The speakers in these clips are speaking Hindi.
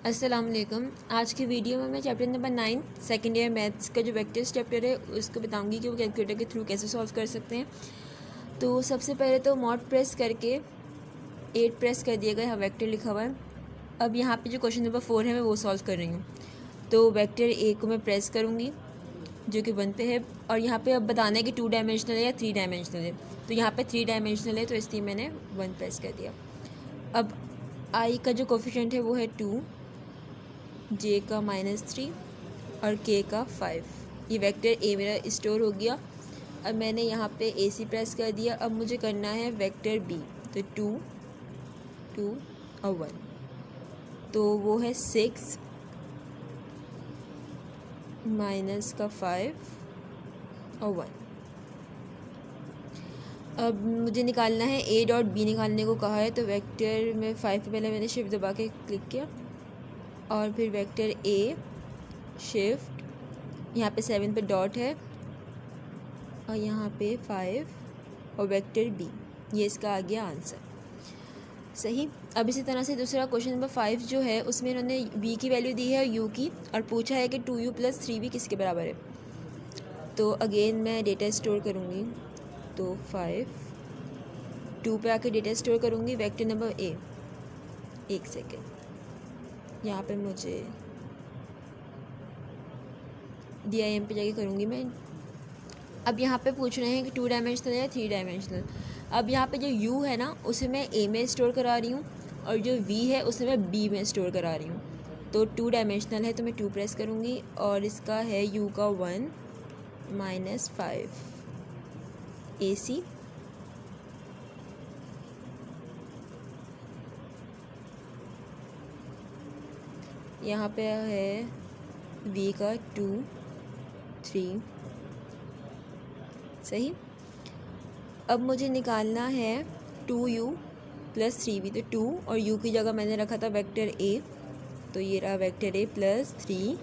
अस्सलाम वालेकुम। आज की वीडियो में मैं chapter number 9 second year maths का जो वेक्टर्स चैप्टर है उसको बताऊंगी कि वो कैलकुलेटर के थ्रू कैसे सॉल्व कर सकते हैं। तो सबसे पहले तो मॉड प्रेस करके 8 प्रेस कर दिया गया, यहाँ वेक्टर लिखा हुआ है। अब यहाँ पे जो क्वेश्चन नंबर 4 है मैं वो सॉल्व कर रही हूँ। तो वेक्टर ए को मैं प्रेस करूँगी जो कि 1 पे है, और यहाँ पे अब बताना है कि 2 डायमेंशनल है या 3 डायमेंशनल है। तो यहाँ पे 3 डायमेंशनल है तो इसलिए मैंने 1 प्रेस कर दिया। अब आई का जो कोफिशिएंट है वो है 2, जे का -3 और के का 5। ये वेक्टर ए मेरा स्टोर हो गया। अब मैंने यहाँ पे ए सी प्रेस कर दिया। अब मुझे करना है वेक्टर बी, तो 2 2 और 1, तो वो है 6 माइनस का 5 और 1। अब मुझे निकालना है ए डॉट बी, निकालने को कहा है। तो वेक्टर में 5 पे पहले मैंने शिफ्ट दबा के क्लिक किया और फिर वेक्टर ए शिफ्ट, यहाँ पे 7 पे डॉट है और यहाँ पे 5 और वेक्टर बी, ये इसका आ गया आंसर। सही। अब इसी तरह से दूसरा क्वेश्चन नंबर 5 जो है उसमें इन्होंने v की वैल्यू दी है u की और पूछा है कि 2u + 3v किसके बराबर है। तो अगेन मैं डेटा स्टोर करूँगी, तो 5 2 पे आके डेटा स्टोर करूँगी वेक्टर नंबर ए। एक सेकेंड, यहाँ पे मुझे DIM पे जाके करूँगी मैं। अब यहाँ पे पूछ रहे हैं कि 2 डायमेंशनल है या 3 डायमेंशनल। अब यहाँ पे जो u है ना उसे मैं a में स्टोर करा रही हूँ और जो v है उसे मैं b में स्टोर करा रही हूँ। तो 2 डायमेंशनल है तो मैं 2 प्रेस करूँगी और इसका है u का 1 -5 AC, यहाँ पे है v का 2 3। सही। अब मुझे निकालना है 2u + 3v, तो 2 और u की जगह मैंने रखा था वेक्टर a, तो ये रहा वेक्टर a + 3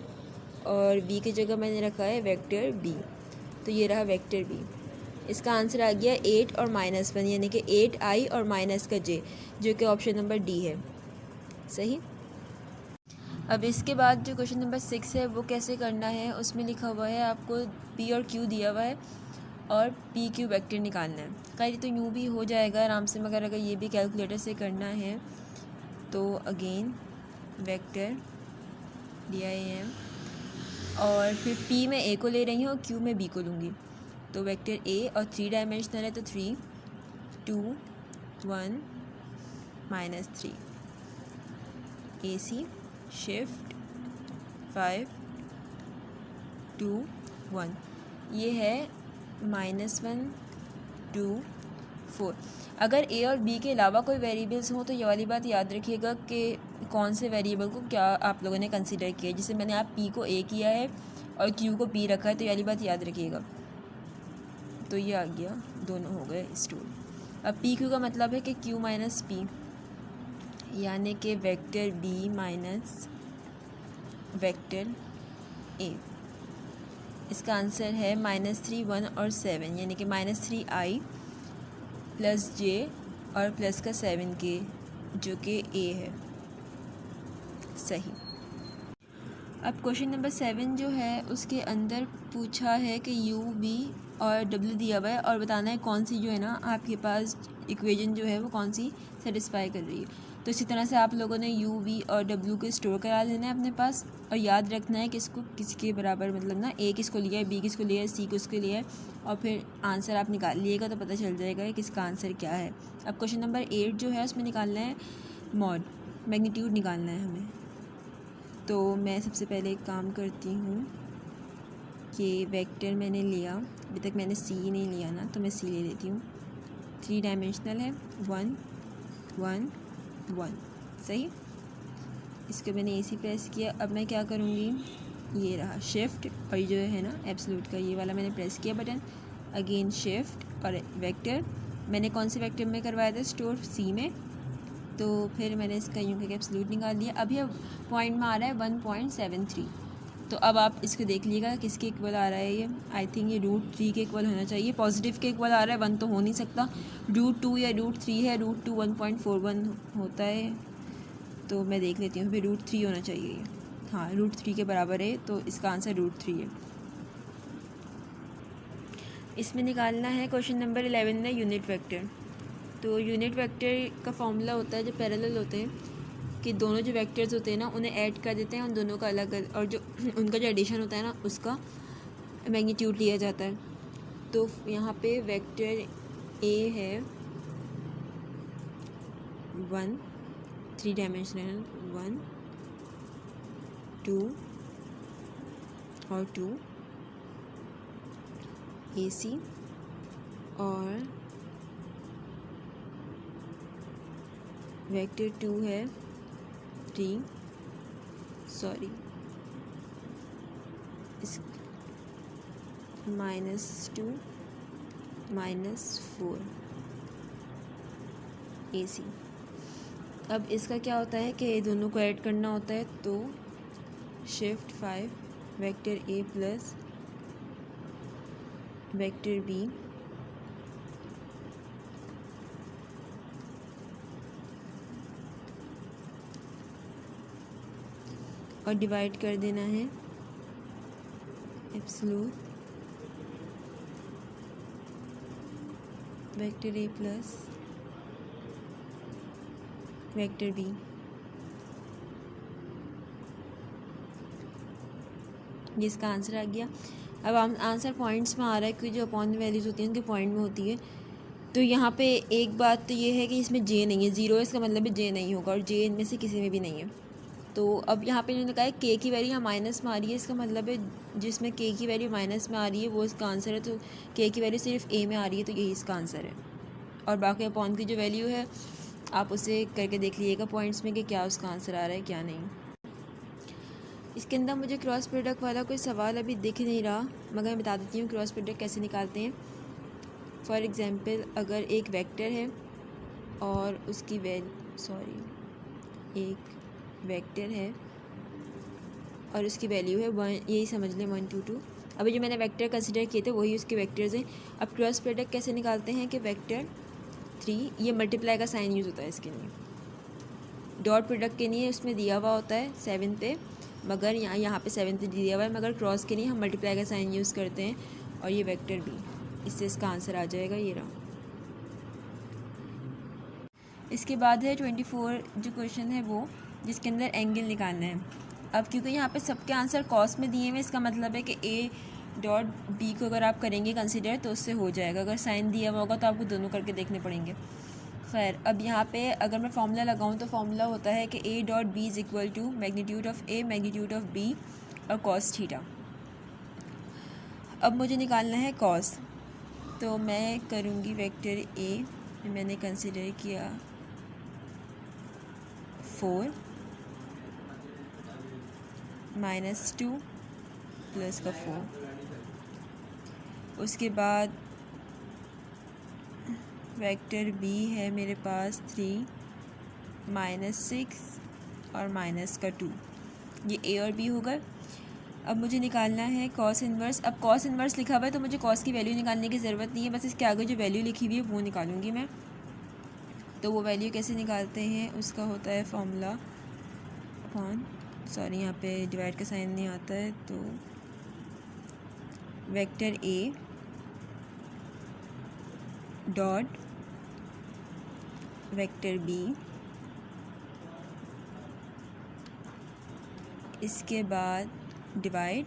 और v की जगह मैंने रखा है वेक्टर b, तो ये रहा वेक्टर b। इसका आंसर आ गया 8 और -1, यानी कि 8i और माइनस का j, जो कि ऑप्शन नंबर डी है। सही। अब इसके बाद जो क्वेश्चन नंबर 6 है वो कैसे करना है, उसमें लिखा हुआ है आपको p और q दिया हुआ है और पी क्यू वेक्टर निकालना है। खैर तो यूँ भी हो जाएगा आराम से, मगर अगर ये भी कैलकुलेटर से करना है तो अगेन वेक्टर DIM और फिर पी में ए को ले रही हूँ और क्यू में बी को लूँगी। तो वेक्टर ए और 3 डायमेंशनल है तो 3 2 1 -3 AC शिफ्ट 5 2 1, ये है -1 2 4। अगर ए और बी के अलावा कोई वेरिएबल्स हो तो ये वाली बात याद रखिएगा कि कौन से वेरिएबल को क्या आप लोगों ने कंसीडर किया। जैसे मैंने आप पी को ए किया है और क्यू को पी रखा है, तो ये वाली बात याद रखिएगा। तो ये आ गया, दोनों हो गए स्टोर। अब पी क्यू का मतलब है कि क्यू माइनस पी, यानी कि vector B minus vector A. इसका आंसर है -3 1 और 7, यानी कि -3i + j और प्लस का 7k, जो कि a है। सही। अब क्वेश्चन नंबर 7 जो है उसके अंदर पूछा है कि u v और w दिया हुआ है और बताना है कौन सी जो है ना आपके पास इक्वेशन जो है वो कौन सी सेटिस्फाई कर रही है। तो इसी तरह से आप लोगों ने u v और w को स्टोर करा लेना है अपने पास और याद रखना है कि इसको किसके बराबर, मतलब ना a किसको लिया है, b किसको लिया है, c किसको लिया है, और फिर आंसर आप निकाल लिएगा तो पता चल जाएगा कि किसका आंसर क्या है। अब क्वेश्चन नंबर 8 जो है उसमें निकालना है मॉड, मैग्नीट्यूड निकालना है हमें। तो मैं सबसे पहले एक काम करती हूँ कि वेक्टर मैंने लिया, अभी तक मैंने सी नहीं लिया ना, तो मैं सी ले लेती हूँ। 3 डायमेंशनल है 1 1 1। सही। इसको मैंने AC प्रेस किया। अब मैं क्या करूँगी, ये रहा शिफ्ट और ये जो है ना एब्सोल्यूट का ये वाला मैंने प्रेस किया बटन, अगेन शिफ्ट और वेक्टर। मैंने कौन से वेक्टर में करवाया था स्टोर, C में, तो फिर मैंने इसका यूँ करके एब्सोल्यूट निकाल लिया। अभी अब पॉइंट में आ रहा है 1.73। तो अब आप इसको देख लीजिएगा किसके इक्वल आ रहा है ये। आई थिंक ये √3 के इक्वल होना चाहिए, पॉजिटिव के इक्वल आ रहा है, 1 तो हो नहीं सकता। √2 या √3 है, √2 1.41 होता है, तो मैं देख लेती हूँ, फिर √3 होना चाहिए ये। हाँ, √3 के बराबर है, तो इसका आंसर √3 है। इसमें निकालना है क्वेश्चन नंबर 11 में यूनिट वेक्टर। तो यूनिट वेक्टर का फॉर्मूला होता है, जब पैरेलल होते हैं कि दोनों जो वेक्टर्स होते हैं ना उन्हें ऐड कर देते हैं, उन दोनों का अलग अलग, और जो उनका जो एडिशन होता है ना उसका मैग्नीट्यूड लिया जाता है। तो यहाँ पे वेक्टर ए है 1 3 डायमेंशनल 1 2 और 2 AC, और वेक्टर 2 है 3 -2 -4 AC। अब इसका क्या होता है कि दोनों को ऐड करना होता है, तो shift 5 vector A plus vector B और डिवाइड कर देना है absolute vector A plus vector B। जिसका आंसर आ गया। अब आंसर पॉइंट्स में आ रहा है, क्योंकि जो अपॉन वैल्यूज़ होती हैं उनके पॉइंट में होती है। तो यहाँ पे एक बात तो ये है कि इसमें जे नहीं है, 0 है, इसका मतलब है जे नहीं होगा, और जे इनमें से किसी में भी नहीं है। तो अब यहाँ पे इन्होंने कहा है के की वैल्यू यहाँ माइनस में आ रही है, इसका मतलब है जिसमें के की वैल्यू माइनस में आ रही है वो इसका आंसर है। तो के की वैल्यू सिर्फ ए में आ रही है, तो यही इसका आंसर है। और बाकी अपॉन की जो वैल्यू है आप उसे करके देख लीजिएगा पॉइंट्स में कि क्या उसका आंसर आ रहा है क्या नहीं। इसके अंदर मुझे क्रॉस प्रोडक्ट वाला कोई सवाल अभी दिख नहीं रहा, मगर मैं बता देती हूँ क्रॉस प्रोडक्ट कैसे निकालते हैं। फॉर एग्ज़ाम्पल, अगर एक वेक्टर है और उसकी एक वेक्टर है और उसकी वैल्यू है 1, यही समझ लें 1 2 2। अभी जो मैंने वेक्टर कंसिडर किए थे वही उसके वेक्टर्स हैं। अब क्रॉस प्रोडक्ट कैसे निकालते हैं कि वेक्टर 3, ये मल्टीप्लाई का साइन यूज़ होता है इसके लिए। डॉट प्रोडक्ट के लिए उसमें दिया हुआ होता है 7 पे, मगर यहाँ पे 7 पे दिया हुआ है, मगर क्रॉस के लिए हम मल्टीप्लाई का साइन यूज़ करते हैं, और ये वेक्टर B, इससे इसका आंसर आ जाएगा, ये रहा। इसके बाद है 24 जो क्वेश्चन है वो, जिसके अंदर एंगल निकालना है। अब क्योंकि यहाँ पे सबके आंसर कॉस में दिए हुए, इसका मतलब है कि A डॉट B को अगर आप करेंगे कंसिडर तो उससे हो जाएगा। अगर साइन दिया हुआ होगा तो आपको दोनों करके देखने पड़ेंगे। खैर, अब यहाँ पे अगर मैं फार्मूला लगाऊँ तो फार्मूला होता है कि A dot B is equal to magnitude of A magnitude of B और कॉस थीटा। अब मुझे निकालना है कॉस, तो मैं करूँगी वेक्टर A, मैंने कंसिडर किया 4 -2 प्लस का 4। उसके बाद वेक्टर B है मेरे पास 3 -6 और माइनस का 2, ये A और B होगा। अब मुझे निकालना है कॉस इन्वर्स। अब कॉस इन्वर्स लिखा हुआ है तो मुझे कॉस की वैल्यू निकालने की ज़रूरत नहीं है, बस इसके आगे जो वैल्यू लिखी हुई है वो निकालूंगी मैं। तो वो वैल्यू कैसे निकालते हैं, उसका होता है फॉर्मूला अपॉन, सॉरी यहाँ पे डिवाइड का साइन नहीं आता है, तो vector A dot vector B, इसके बाद divide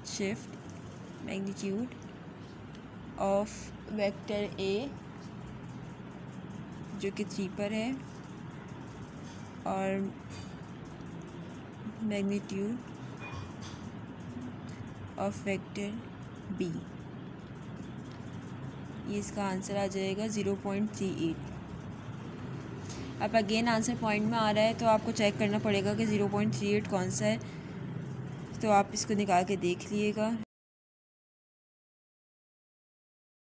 shift magnitude of vector A जो कि 3 पर है और मैग्नीट्यूड ऑफ वेक्टर B, ये इसका आंसर आ जाएगा 0.38। अब अगेन आंसर पॉइंट में आ रहा है तो आपको चेक करना पड़ेगा कि 0.38 कौन सा है, तो आप इसको निकाल के देख लीजिएगा।